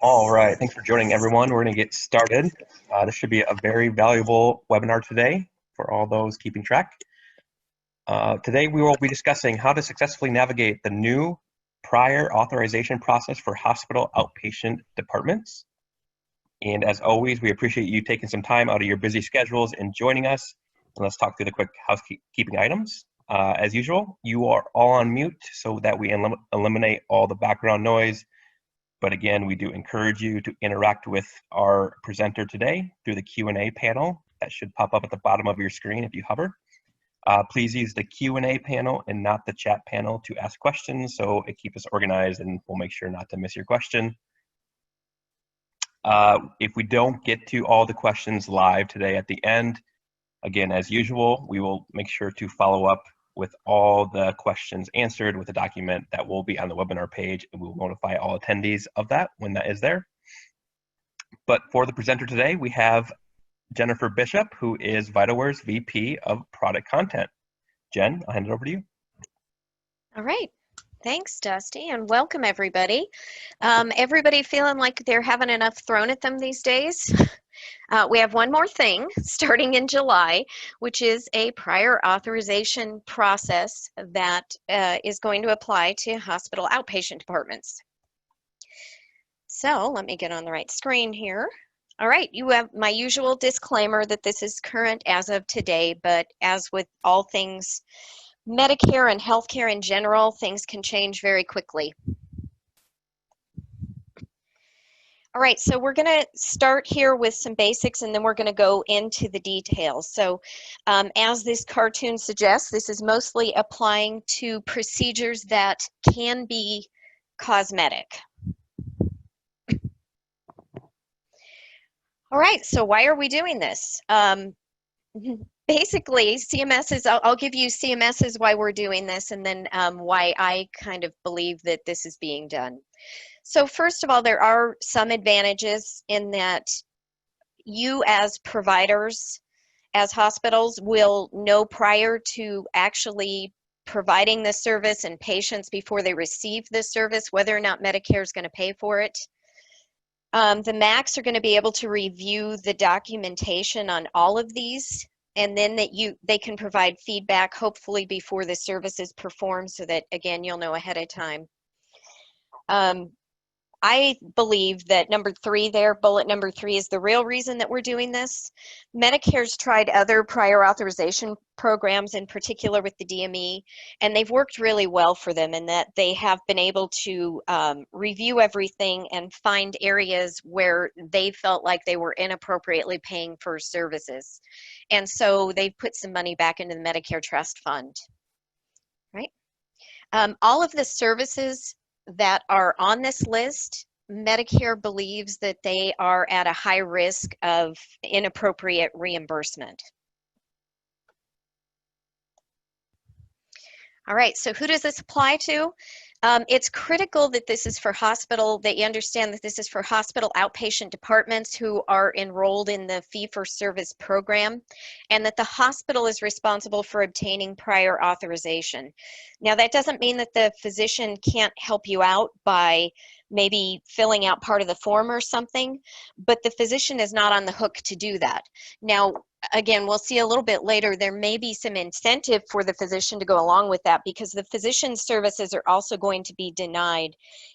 All right, thanks for joining everyone. We're going to get started. This should be a very valuable webinar today for all those keeping track. Today we will be discussing how to successfully navigate the new prior authorization process for hospital outpatient departments. And as always, we appreciate you taking some time out of your busy schedules and joining us. And let's talk through the quick housekeeping items. As usual, you are all on mute so that we eliminate all the background noise. But again, we do encourage you to interact with our presenter today through the Q&A panel that should pop up at the bottom of your screen if you hover. Please use the Q&A panel and not the chat panel to ask questions, so it keeps us organized and we'll make sure not to miss your question. If we don't get to all the questions live today at the end, again, as usual, we will make sure to follow up with all the questions answered with a document that will be on the webinar page, and we will notify all attendees of that when that is there. But for the presenter today, we have Jennifer Bishop, who is VitalWare's VP of Product Content. Jen, I'll hand it over to you. All right. Thanks, Dusty, and welcome everybody. Everybody feeling like they're having enough thrown at them these days? We have one more thing starting in July, which is a prior authorization process that is going to apply to hospital outpatient departments. So let me get on the right screen here. All right, you have my usual disclaimer that this is current as of today, but as with all things Medicare and healthcare in general, things can change very quickly. All right, so we're going to start here with some basics and then we're going to go into the details. So as this cartoon suggests, this is mostly applying to procedures that can be cosmetic. All right, so why are we doing this? Basically, CMS is, I'll give you CMS why we're doing this and then why I kind of believe that this is being done. So first of all, there are some advantages in that you as providers, as hospitals, will know prior to actually providing the service and patients before they receive the service whether or not Medicare is going to pay for it. The MACs are going to be able to review the documentation on all of these, and then they can provide feedback hopefully before the service is performed so that, again, you'll know ahead of time. I believe that number 3 there, bullet number 3, is the real reason that we're doing this. Medicare's tried other prior authorization programs, in particular with the DME, and they've worked really well for them in that they have been able to review everything and find areas where they felt like they were inappropriately paying for services. And so they've put some money back into the Medicare Trust Fund, right? All of the services that are on this list, Medicare believes that they are at a high risk of inappropriate reimbursement. All right, so who does this apply to? It's critical that this is for hospital, that you understand that this is for hospital outpatient departments who are enrolled in the fee-for-service program, and that the hospital is responsible for obtaining prior authorization. Now, that doesn't mean that the physician can't help you out by maybe filling out part of the form or something, but the physician is not on the hook to do that. Now, again, we'll see a little bit later, there may be some incentive for the physician to go along with that because the physician's services are also going to be denied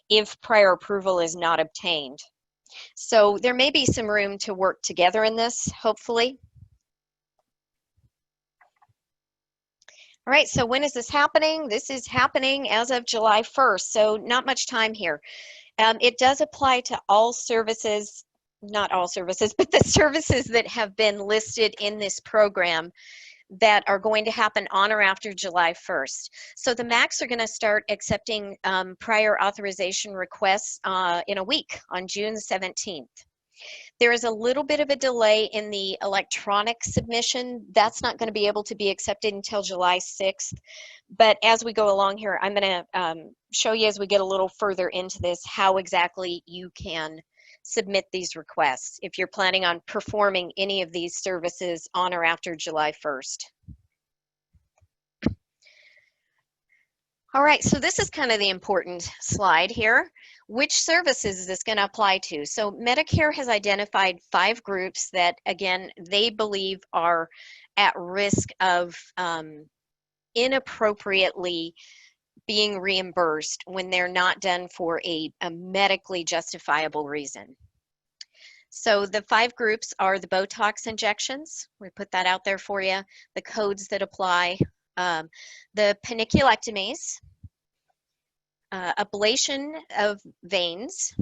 if prior approval is not obtained. So there may be some room to work together in this, hopefully. All right, so when is this happening? This is happening as of July 1st, so not much time here. It does apply to all services, not all services, but the services that have been listed in this program that are going to happen on or after July 1st. So the MACs are going to start accepting prior authorization requests in a week on June 17th. There is a little bit of a delay in the electronic submission. That's not going to be able to be accepted until July 6th. But as we go along here, I'm going to show you as we get a little further into this how exactly you can submit these requests if you're planning on performing any of these services on or after July 1st. All right, so this is kind of the important slide here. Which services is this going to apply to? So Medicare has identified 5 groups that, again, they believe are at risk of inappropriately being reimbursed when they're not done for a medically justifiable reason. So the 5 groups are the Botox injections. We put that out there for you. The codes that apply. The paniculectomies, ablation of veins,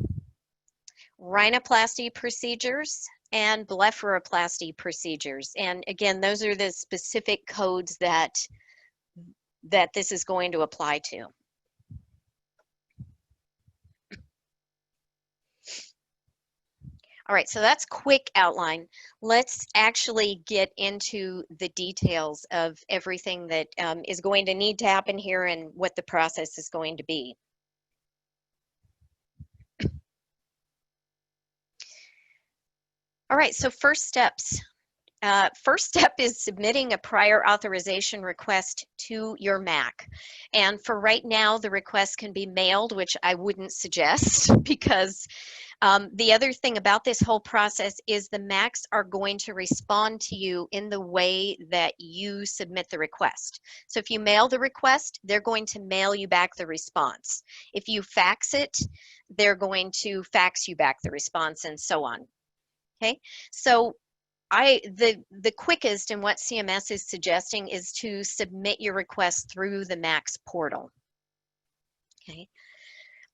rhinoplasty procedures, and blepharoplasty procedures. And again, those are the specific codes that this is going to apply to. All right, so that's quick outline. Let's actually get into the details of everything that is going to need to happen here and what the process is going to be. All right, so first steps. First step is submitting a prior authorization request to your MAC. And for right now, the request can be mailed, which I wouldn't suggest because the other thing about this whole process is the MACs are going to respond to you in the way that you submit the request. So if you mail the request, they're going to mail you back the response. If you fax it, they're going to fax you back the response and so on. Okay, so the quickest and what CMS is suggesting is to submit your request through the MACs portal. Okay.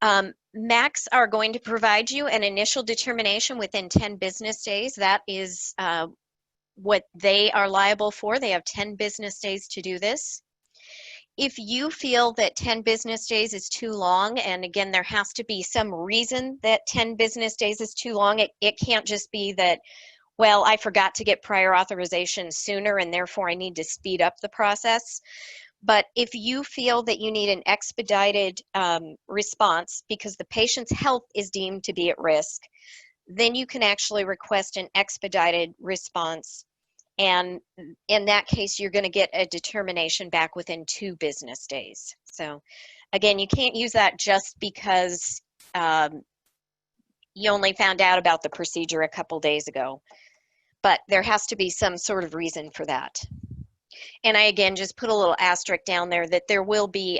MACs are going to provide you an initial determination within 10 business days. That is what they are liable for. They have 10 business days to do this. If you feel that 10 business days is too long, and again, there has to be some reason that 10 business days is too long, it can't just be that, well, I forgot to get prior authorization sooner and therefore I need to speed up the process. But if you feel that you need an expedited response because the patient's health is deemed to be at risk, then you can actually request an expedited response. And in that case, you're going to get a determination back within 2 business days. So again, you can't use that just because you only found out about the procedure a couple days ago. But there has to be some sort of reason for that. And I, again, just put a little asterisk down there that there will be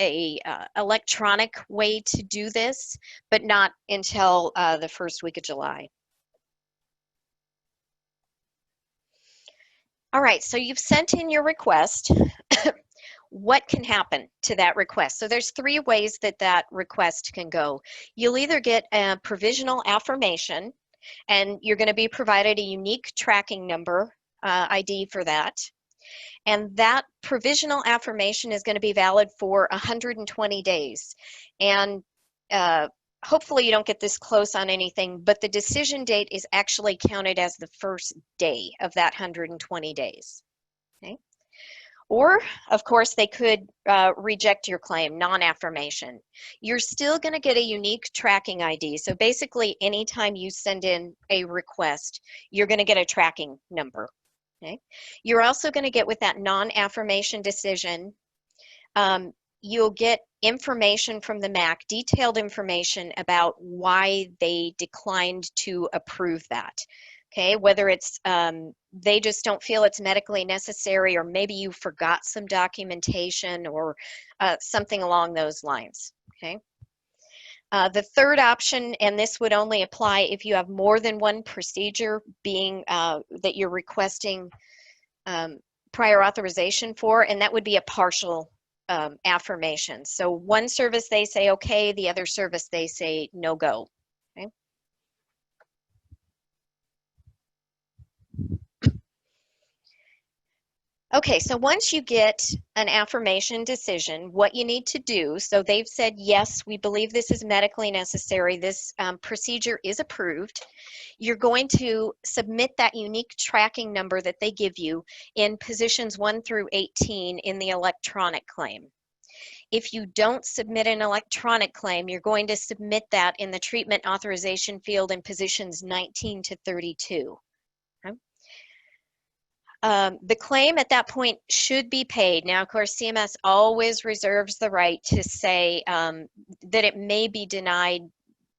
a electronic way to do this, but not until the first week of July. All right, so you've sent in your request. What can happen to that request? So there's 3 ways that that request can go. You'll either get a provisional affirmation, and you're going to be provided a unique tracking number ID for that. And that provisional affirmation is going to be valid for 120 days. And hopefully you don't get this close on anything, but the decision date is actually counted as the first day of that 120 days. Okay. Or, of course, they could reject your claim, non-affirmation. You're still going to get a unique tracking ID. So basically, anytime you send in a request, you're going to get a tracking number. Okay. You're also going to get, with that non-affirmation decision, you'll get information from the MAC, detailed information about why they declined to approve that. Okay, whether it's they just don't feel it's medically necessary, or maybe you forgot some documentation, or something along those lines. Okay. The third option, and this would only apply if you have more than one procedure being that you're requesting prior authorization for, and that would be a partial affirmation. So one service they say okay, the other service they say no go. Okay. Okay, so once you get an affirmation decision, what you need to do, so they've said, yes, we believe this is medically necessary, this procedure is approved, you're going to submit that unique tracking number that they give you in positions 1 through 18 in the electronic claim. If you don't submit an electronic claim, you're going to submit that in the treatment authorization field in positions 19 to 32. The claim at that point should be paid. Now, of course, CMS always reserves the right to say that it may be denied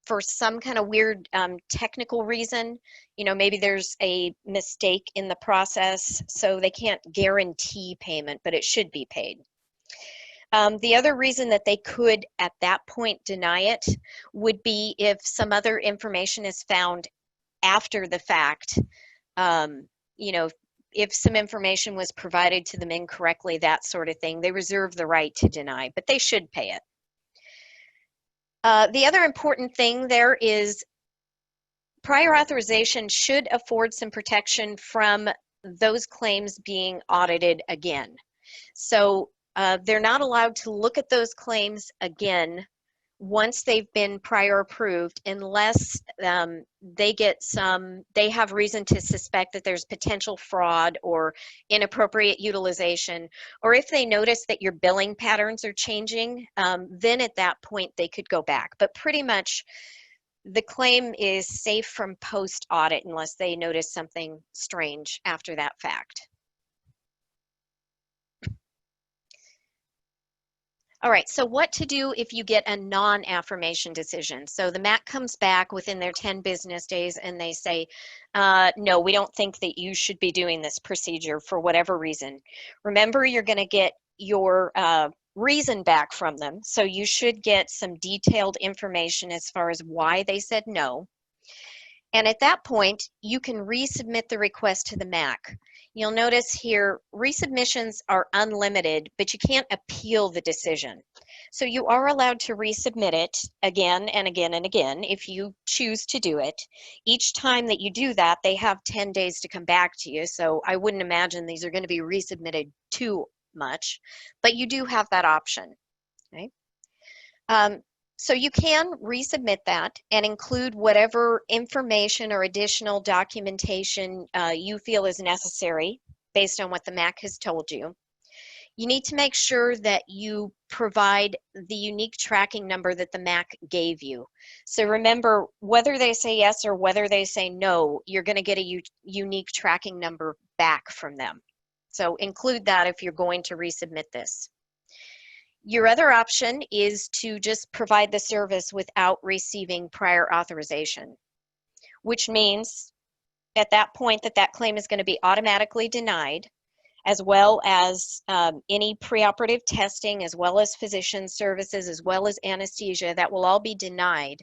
for some kind of weird technical reason. You know, maybe there's a mistake in the process, so they can't guarantee payment, but it should be paid. The other reason that they could at that point deny it would be if some other information is found after the fact. You know, if some information was provided to them incorrectly, that sort of thing, they reserve the right to deny, but they should pay it. The other important thing there is prior authorization should afford some protection from those claims being audited again. So they're not allowed to look at those claims again once they've been prior approved, unless they have reason to suspect that there's potential fraud or inappropriate utilization, or if they notice that your billing patterns are changing, then at that point they could go back. But pretty much the claim is safe from post-audit unless they notice something strange after that fact. All right, so what to do if you get a non-affirmation decision? So the MAC comes back within their 10 business days and they say, no, we don't think that you should be doing this procedure for whatever reason. Remember, you're going to get your reason back from them, so you should get some detailed information as far as why they said no. And at that point, you can resubmit the request to the MAC. You'll notice here, resubmissions are unlimited, but you can't appeal the decision. So you are allowed to resubmit it again and again and again if you choose to do it. Each time that you do that, they have 10 days to come back to you, so I wouldn't imagine these are going to be resubmitted too much, but you do have that option. Okay? So you can resubmit that and include whatever information or additional documentation you feel is necessary based on what the MAC has told you. You need to make sure that you provide the unique tracking number that the MAC gave you. So remember, whether they say yes or whether they say no, you're going to get a unique tracking number back from them. So include that if you're going to resubmit this. Your other option is to just provide the service without receiving prior authorization, which means at that point that claim is going to be automatically denied, as well as any preoperative testing, as well as physician services, as well as anesthesia. That will all be denied.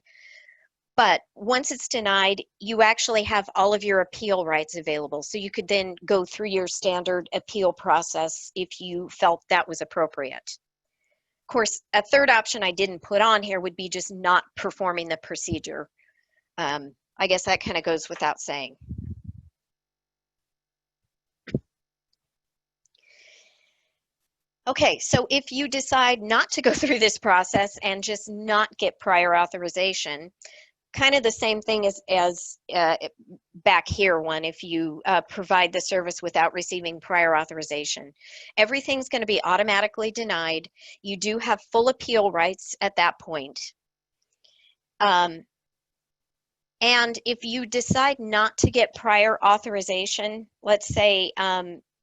But once it's denied, you actually have all of your appeal rights available. So you could then go through your standard appeal process if you felt that was appropriate. Of course, a third option I didn't put on here would be just not performing the procedure. I guess that kind of goes without saying. Okay, so if you decide not to go through this process and just not get prior authorization, kind of the same thing as back here one, if you provide the service without receiving prior authorization. Everything's going to be automatically denied. You do have full appeal rights at that point. And if you decide not to get prior authorization, let's say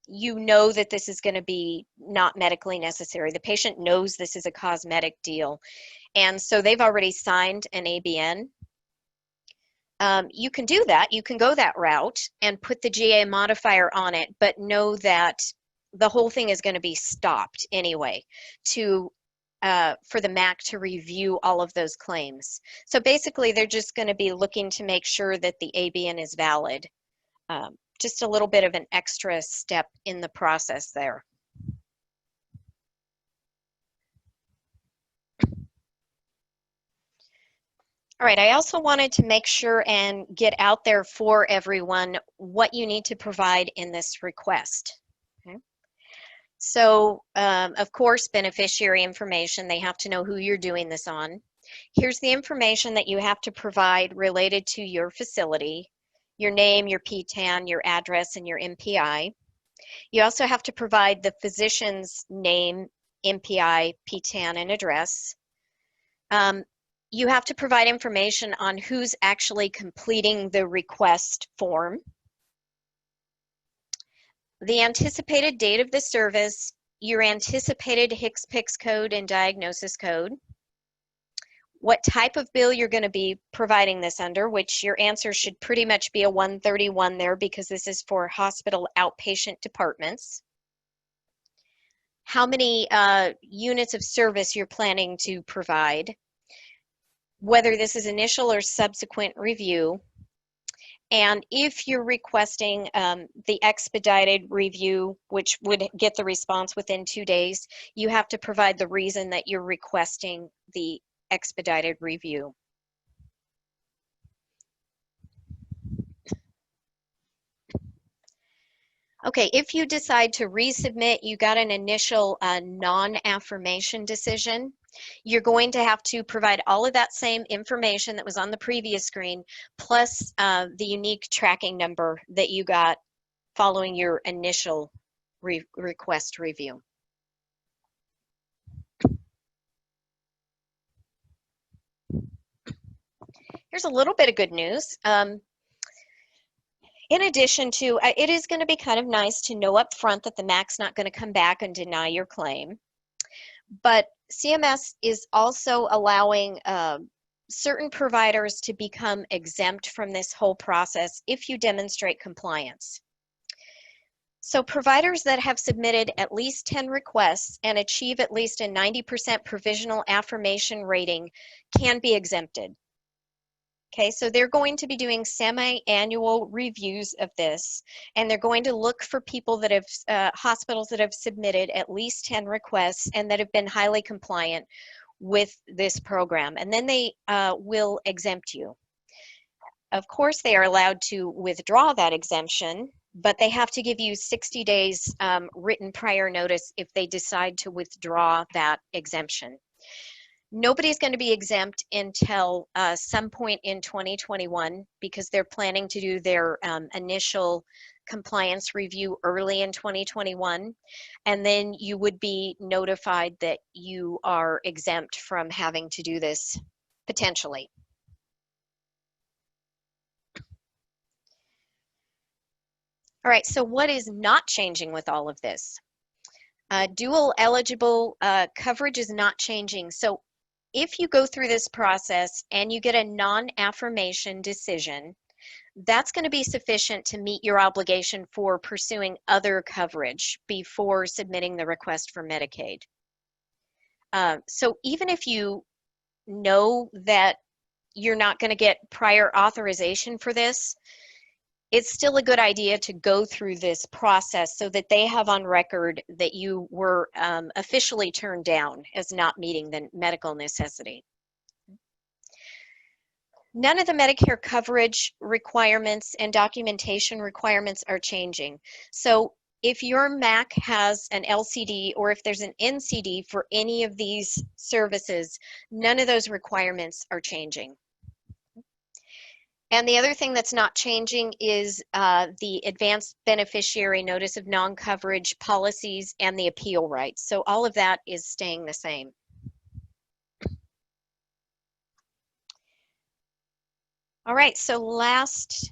you know that this is going to be not medically necessary. The patient knows this is a cosmetic deal, and so they've already signed an ABN. You can do that. You can go that route and put the GA modifier on it, but know that the whole thing is going to be stopped anyway for the MAC to review all of those claims. So basically, they're just going to be looking to make sure that the ABN is valid. Just a little bit of an extra step in the process there. All right, I also wanted to make sure and get out there for everyone what you need to provide in this request. Okay. So, of course, beneficiary information, they have to know who you're doing this on. Here's the information that you have to provide related to your facility: your name, your PTAN, your address, and your MPI. You also have to provide the physician's name, MPI, PTAN, and address. You have to provide information on who's actually completing the request form. the anticipated date of the service, your anticipated HCPCS code and diagnosis code, what type of bill you're going to be providing this under, which your answer should pretty much be a 131 there because this is for hospital outpatient departments, how many units of service you're planning to provide, whether this is initial or subsequent review, and if you're requesting the expedited review, which would get the response within 2 days, you have to provide the reason that you're requesting the expedited review. Okay, if you decide to resubmit, you got an initial non-affirmation decision, you're going to have to provide all of that same information that was on the previous screen, plus the unique tracking number that you got following your initial request review. Here's a little bit of good news. In addition to, it is going to be kind of nice to know up front that the MAC's not going to come back and deny your claim. But CMS is also allowing certain providers to become exempt from this whole process if you demonstrate compliance. So providers that have submitted at least 10 requests and achieve at least a 90% provisional affirmation rating can be exempted. Okay, so they're going to be doing semi-annual reviews of this, and they're going to look for people that have, hospitals that have submitted at least 10 requests and that have been highly compliant with this program, and then they will exempt you. Of course, they are allowed to withdraw that exemption, but they have to give you 60 days written prior notice if they decide to withdraw that exemption. Nobody's going to be exempt until some point in 2021 because they're planning to do their initial compliance review early in 2021, and then you would be notified that you are exempt from having to do this potentially. All right, so what is not changing with all of this? Dual eligible coverage is not changing. So if you go through this process and you get a non-affirmation decision, that's going to be sufficient to meet your obligation for pursuing other coverage before submitting the request for Medicaid. So even if you know that you're not going to get prior authorization for this, it's still a good idea to go through this process so that they have on record that you were officially turned down as not meeting the medical necessity. None of the Medicare coverage requirements and documentation requirements are changing. So if your MAC has an LCD or if there's an NCD for any of these services, none of those requirements are changing. And the other thing that's not changing is the advanced beneficiary notice of non-coverage policies and the appeal rights. So all of that is staying the same. All right, so last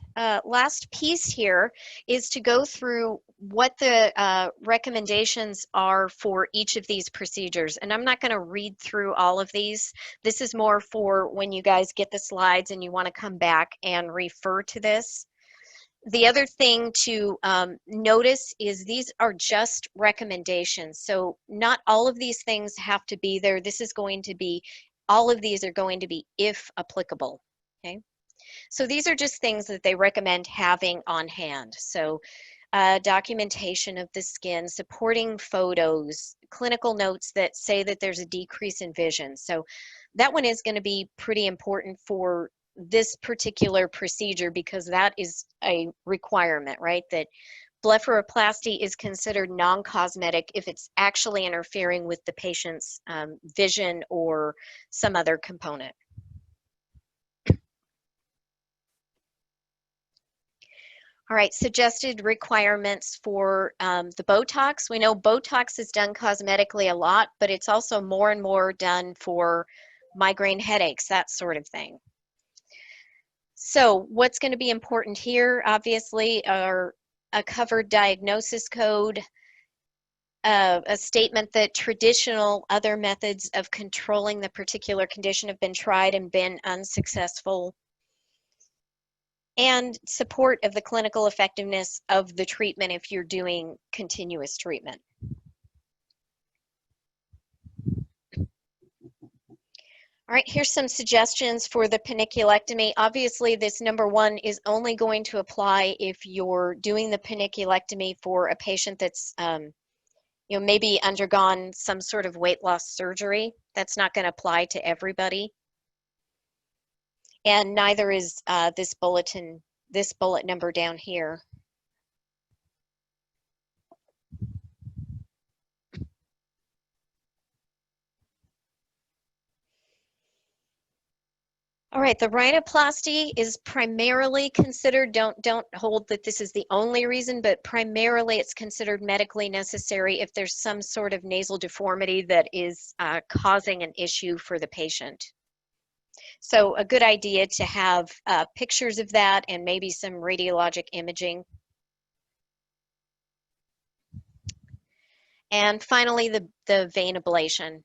piece here is to go through what the recommendations are for each of these procedures. And I'm not going to read through all of these. This is more for when you guys get the slides and you want to come back and refer to this. The other thing to notice is these are just recommendations. So not all of these things have to be there. This is going to be, all of these are going to be if applicable, okay? So these are just things that they recommend having on hand. So documentation of the skin, supporting photos, clinical notes that say that there's a decrease in vision. So that one is going to be pretty important for this particular procedure because that is a requirement, right? That blepharoplasty is considered non-cosmetic if it's actually interfering with the patient's vision or some other component. All right, suggested requirements for the Botox. We know Botox is done cosmetically a lot, but it's also more and more done for migraine headaches, that sort of thing. So what's going to be important here, obviously, are a covered diagnosis code, a statement that traditional other methods of controlling the particular condition have been tried and been unsuccessful, and support of the clinical effectiveness of the treatment if you're doing continuous treatment. All right, here's some suggestions for the paniculectomy. Obviously, this number one is only going to apply if you're doing the paniculectomy for a patient that's maybe undergone some sort of weight loss surgery. That's not going to apply to everybody. And neither is this bullet number down here. All right, the rhinoplasty is primarily considered, don't hold that this is the only reason, but primarily it's considered medically necessary if there's some sort of nasal deformity that is causing an issue for the patient. So a good idea to have pictures of that and maybe some radiologic imaging. And finally, the vein ablation.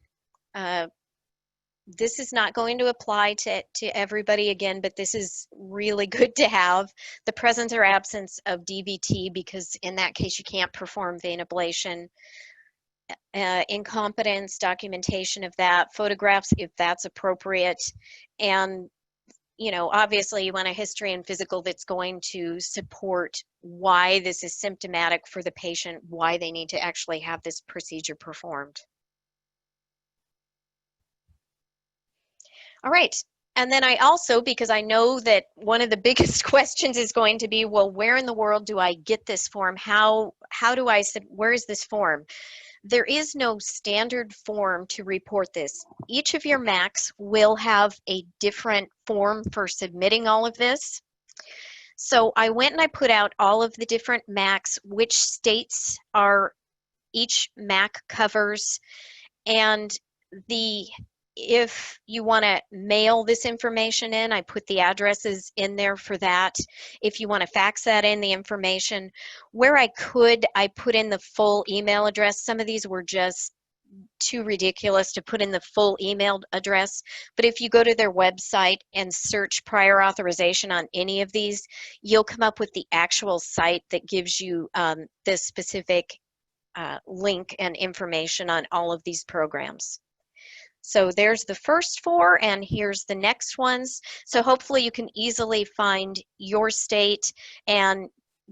This is not going to apply to everybody again, but this is really good to have. The presence or absence of DVT, because in that case you can't perform vein ablation. Incompetence, documentation of that, photographs if that's appropriate, and obviously you want a history and physical that's going to support why this is symptomatic for the patient, why they need to actually have this procedure performed. All right, and then I also, because I know that one of the biggest questions is going to be, well, where in the world do I get this form? How do I, where is this form? There is no standard form to report this. Each of your MACs will have a different form for submitting all of this. So I went and I put out all of the different MACs, which states are each MAC covers, and if you want to mail this information in, I put the addresses in there for that. If you want to fax that in, the information. Where I could, I put in the full email address. Some of these were just too ridiculous to put in the full email address. But if you go to their website and search prior authorization on any of these, you'll come up with the actual site that gives you the specific link and information on all of these programs. So there's the first four, and here's the next ones. So hopefully you can easily find your state and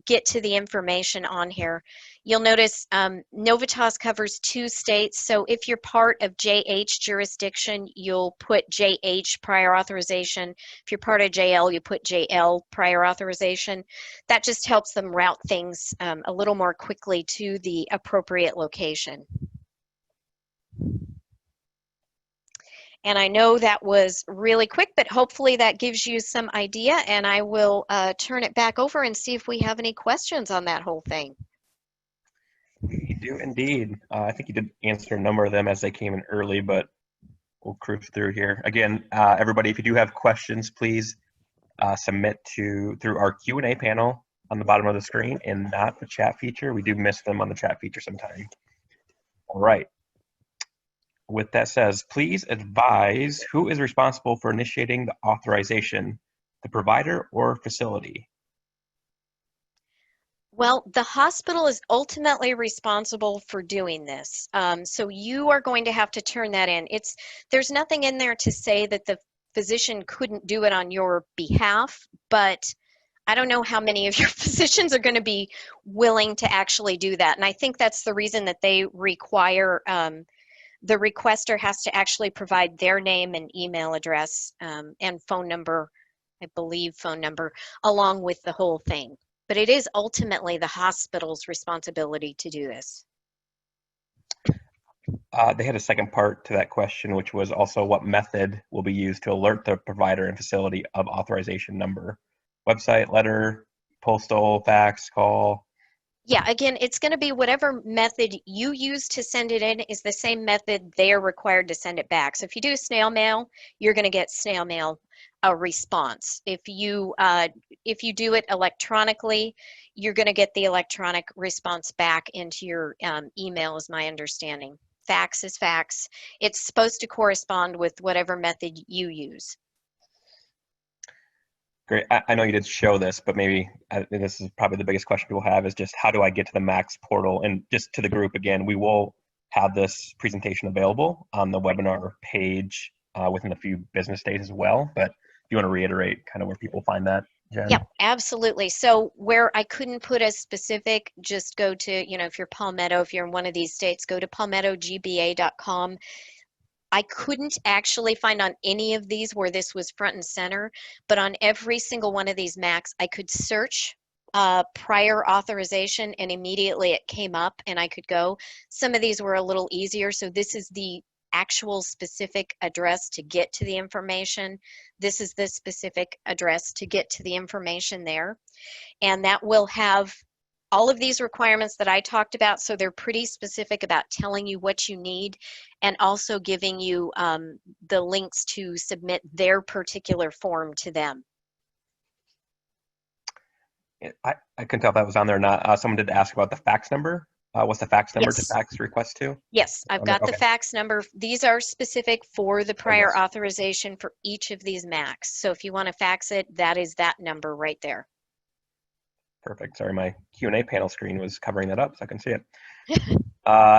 get to the information on here. You'll notice Novitas covers 2 states. So if you're part of JH jurisdiction, you'll put JH prior authorization. If you're part of JL, you put JL prior authorization. That just helps them route things a little more quickly to the appropriate location. And I know that was really quick, but hopefully that gives you some idea, and I will turn it back over and see if we have any questions on that whole thing. We do indeed. I think you did answer a number of them as they came in early, but we'll cruise through here. Again, everybody, if you do have questions, please submit through our Q&A panel on the bottom of the screen and not the chat feature. We do miss them on the chat feature sometimes. All right. With that said, please advise who is responsible for initiating the authorization, the provider or facility? Well, the hospital is ultimately responsible for doing this. So you are going to have to turn that in. There's nothing in there to say that the physician couldn't do it on your behalf, but I don't know how many of your physicians are going to be willing to actually do that. And I think that's the reason that they require the requester has to actually provide their name and email address and phone number, I believe phone number, along with the whole thing. But it is ultimately the hospital's responsibility to do this. They had a second part to that question, which was also what method will be used to alert the provider and facility of authorization number? Website, letter, postal, fax, call? Yeah, again, it's going to be whatever method you use to send it in is the same method they're required to send it back. So if you do snail mail, you're going to get snail mail response. If you do it electronically, you're going to get the electronic response back into your email, is my understanding. Fax is fax. It's supposed to correspond with whatever method you use. Great. I know you did show this, but maybe this is probably the biggest question people have is just how do I get to the Max portal? And just to the group again, we will have this presentation available on the webinar page within a few business days as well. But if you want to reiterate kind of where people find that, Jen? Yep, absolutely. So where I couldn't put a specific, just go to, if you're Palmetto, if you're in one of these states, go to palmettogba.com. I couldn't actually find on any of these where this was front and center, but on every single one of these Macs, I could search prior authorization and immediately it came up and I could go. Some of these were a little easier, so this is the actual specific address to get to the information. This is the specific address to get to the information there. And that will have all of these requirements that I talked about, so they're pretty specific about telling you what you need and also giving you the links to submit their particular form to them. I couldn't tell if that was on there or not. Someone did ask about the fax number. What's the fax number to fax request to? Yes, I've got okay. The fax number. These are specific for the prior authorization for each of these Macs. So if you want to fax it, that is that number right there. Perfect. Sorry, my Q&A panel screen was covering that up, so I can see it.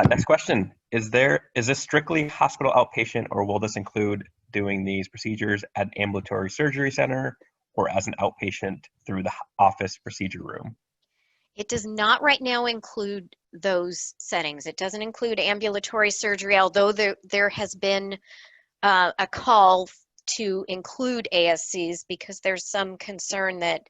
Next question. Is this strictly hospital outpatient, or will this include doing these procedures at an ambulatory surgery center or as an outpatient through the office procedure room? It does not right now include those settings. It doesn't include ambulatory surgery, although there has been a call to include ASCs because there's some concern that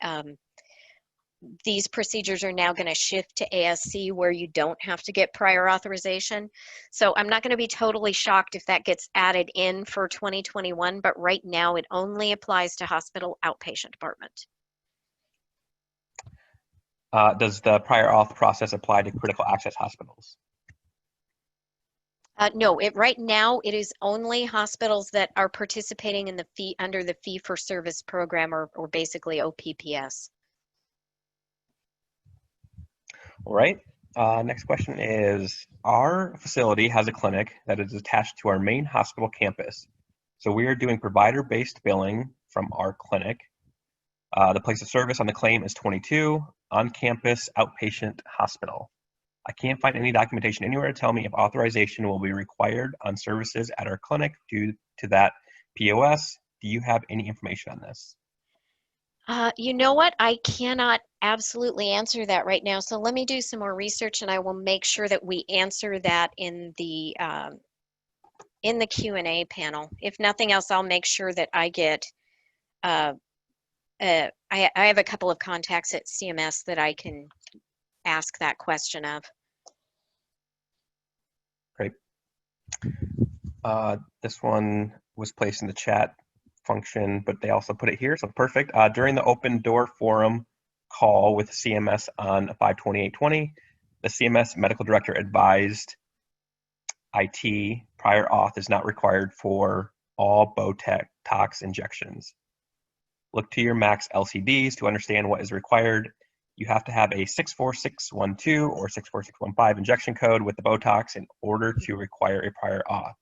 these procedures are now going to shift to ASC where you don't have to get prior authorization. So I'm not going to be totally shocked if that gets added in for 2021, but right now it only applies to hospital outpatient department. Does the prior auth process apply to critical access hospitals? No, right now it is only hospitals that are participating in under the fee-for-service program or basically OPPS. All right. Next question is, our facility has a clinic that is attached to our main hospital campus. So we are doing provider-based billing from our clinic. The place of service on the claim is 22, on-campus outpatient hospital. I can't find any documentation anywhere to tell me if authorization will be required on services at our clinic due to that POS. Do you have any information on this? You know what? I cannot absolutely answer that right now. So let me do some more research and I will make sure that we answer that in the Q&A panel. If nothing else, I'll make sure that I get, I have a couple of contacts at CMS that I can ask that question of. Great. This one was placed in the chat function, but they also put it here, so perfect. During the open door forum call with CMS on 5/28/20, the CMS medical director advised IT prior auth is not required for all Botox injections. Look to your Max LCDs to understand what is required. You have to have a 64612 or 64615 injection code with the Botox in order to require a prior auth.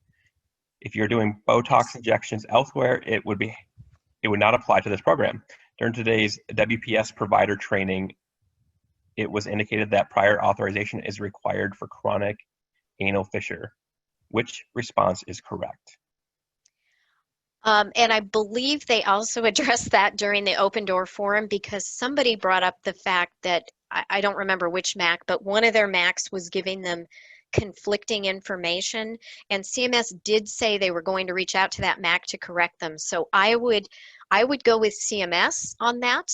If you're doing Botox injections elsewhere, it would not apply to this program. During today's WPS provider training, it was indicated that prior authorization is required for chronic anal fissure. Which response is correct? And I believe they also addressed that during the open door forum because somebody brought up the fact that, I don't remember which MAC, but one of their MACs was giving them conflicting information, and CMS did say they were going to reach out to that MAC to correct them. So I would go with CMS on that,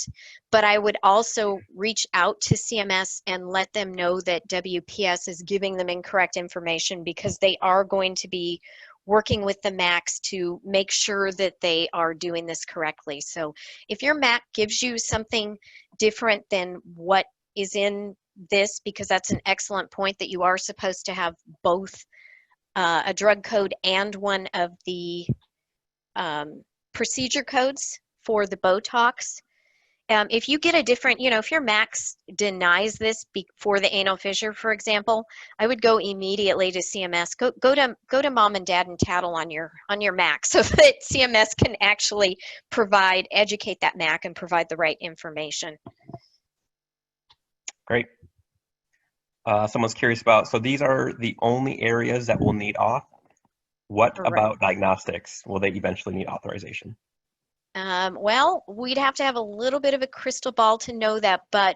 but I would also reach out to CMS and let them know that WPS is giving them incorrect information because they are going to be working with the MACs to make sure that they are doing this correctly. So if your MAC gives you something different than what is in this because that's an excellent point that you are supposed to have both a drug code and one of the procedure codes for the Botox. If you get a different, if your max denies this for the anal fissure, for example, I would go immediately to CMS. Go to mom and dad and tattle on your MAC so that CMS can actually educate that MAC and provide the right information. Great. Someone's curious about, so these are the only areas that will need auth. What Correct. about diagnostics? Will they eventually need authorization? Well, we'd have to have a little bit of a crystal ball to know that, but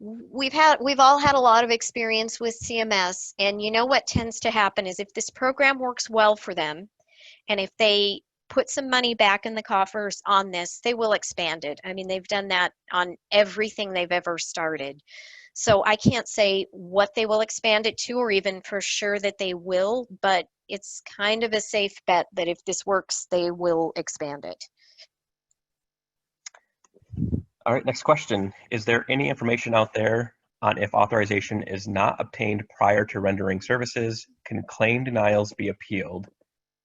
we've all had a lot of experience with CMS, and you know what tends to happen is if this program works well for them, and if they put some money back in the coffers on this, they will expand it. I mean, they've done that on everything they've ever started. So I can't say what they will expand it to or even for sure that they will, but it's kind of a safe bet that if this works, they will expand it. All right, next question. Is there any information out there on if authorization is not obtained prior to rendering services, can claim denials be appealed?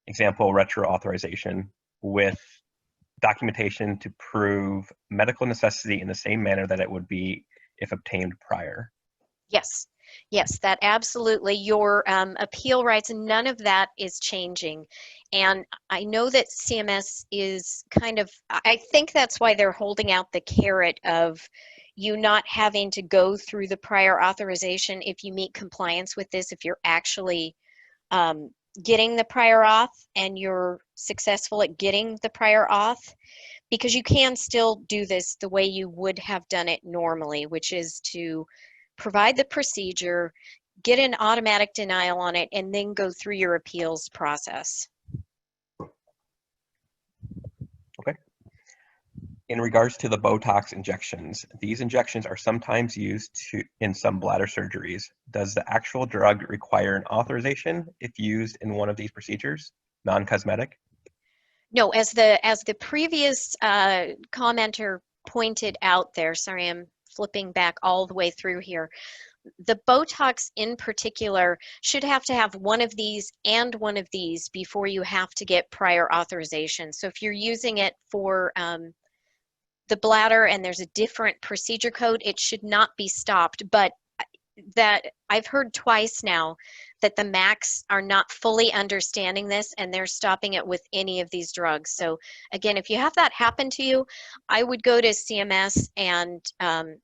Example, retro authorization with documentation to prove medical necessity in the same manner that it would be if obtained prior. Yes, yes, that absolutely. Your appeal rights, none of that is changing. And I know that CMS is I think that's why they're holding out the carrot of you not having to go through the prior authorization if you meet compliance with this, if you're actually getting the prior auth and you're successful at getting the prior auth, because you can still do this the way you would have done it normally, which is to provide the procedure, get an automatic denial on it, and then go through your appeals process. Okay. In regards to the Botox injections, these injections are sometimes used in some bladder surgeries. Does the actual drug require an authorization if used in one of these procedures, non-cosmetic? No, as the previous commenter pointed out there, sorry, I'm flipping back all the way through here. The Botox in particular should have to have one of these and one of these before you have to get prior authorization. So if you're using it for the bladder and there's a different procedure code, it should not be stopped. But that I've heard twice now that the MACs are not fully understanding this and they're stopping it with any of these drugs. So again, if you have that happen to you, I would go to CMS and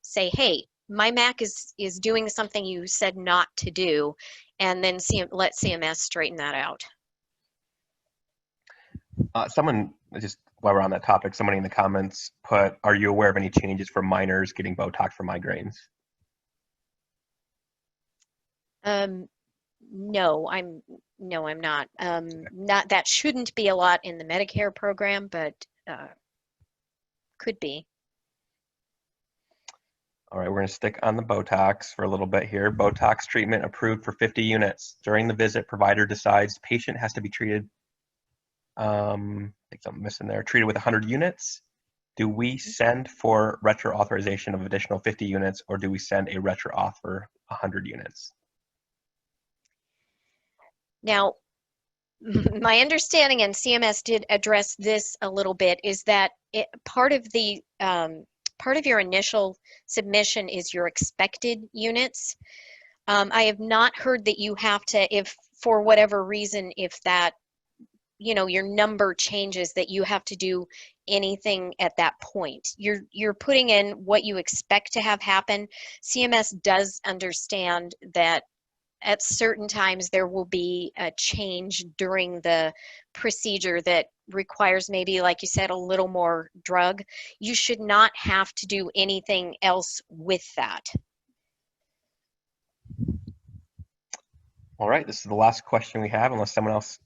say, hey, my MAC is doing something you said not to do, and then let CMS straighten that out. Someone, just while we're on that topic, somebody in the comments put, are you aware of any changes for minors getting Botox for migraines? No, I'm not. Not that shouldn't be a lot in the Medicare program, but could be. All right, we're going to stick on the Botox for a little bit here. Botox treatment approved for 50 units. During the visit, provider decides patient has to be treated, I think something missing there, treated with 100 units. Do we send for retro authorization of additional 50 units, or do we send a retro auth for 100 units? Now, my understanding, and CMS did address this a little bit, is that part of your initial submission is your expected units. I have not heard that you have to, if for whatever reason, if that, your number changes, that you have to do anything at that point. You're putting in what you expect to have happen. CMS does understand that at certain times there will be a change during the procedure that requires maybe, like you said, a little more drug. You should not have to do anything else with that. All right, this is the last question we have, unless someone else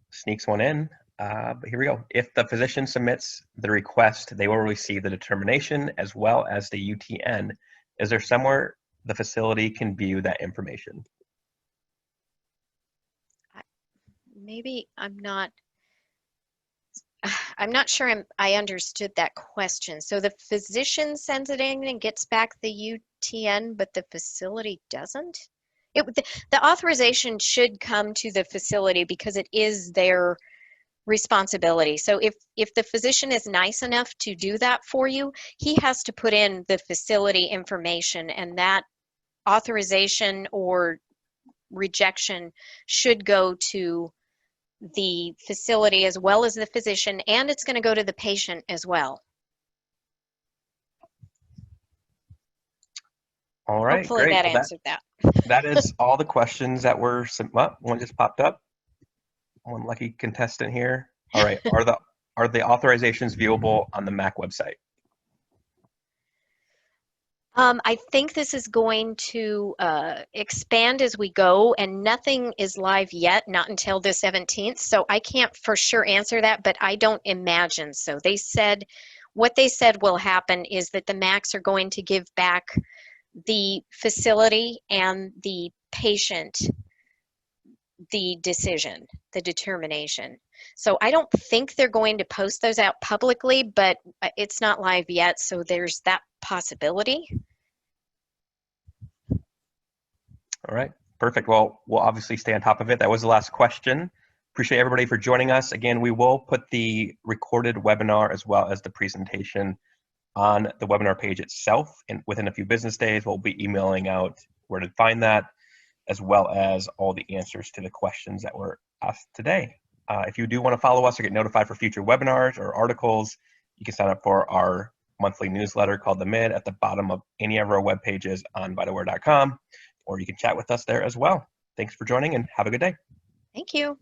sneaks one in. But here we go. If the physician submits the request, they will receive the determination as well as the UTN. Is there somewhere the facility can view that information? Maybe I'm not sure I understood that question. So the physician sends it in and gets back the TN, but the facility doesn't? The authorization should come to the facility because it is their responsibility. So if the physician is nice enough to do that for you, he has to put in the facility information, and that authorization or rejection should go to the facility as well as the physician, and it's going to go to the patient as well. All right, Hopefully great. that Well, answered that. that is all the questions that were sent. Well, one just popped up. One lucky contestant here. All right, are the authorizations viewable on the MAC website? I think this is going to expand as we go, and nothing is live yet, not until the 17th. So I can't for sure answer that, but I don't imagine so. What they said will happen is that the MACs are going to give back the facility and the patient the decision, the determination. So I don't think they're going to post those out publicly, but it's not live yet, so there's that possibility. All right, perfect. Well, we'll obviously stay on top of it. That was the last question. Appreciate everybody for joining us. Again, we will put the recorded webinar as well as the presentation on the webinar page itself, and within a few business days, we'll be emailing out where to find that, as well as all the answers to the questions that were asked today. If you do want to follow us or get notified for future webinars or articles, you can sign up for our monthly newsletter called The Mid at the bottom of any of our web pages on vitalware.com, or you can chat with us there as well. Thanks for joining and have a good day. Thank you.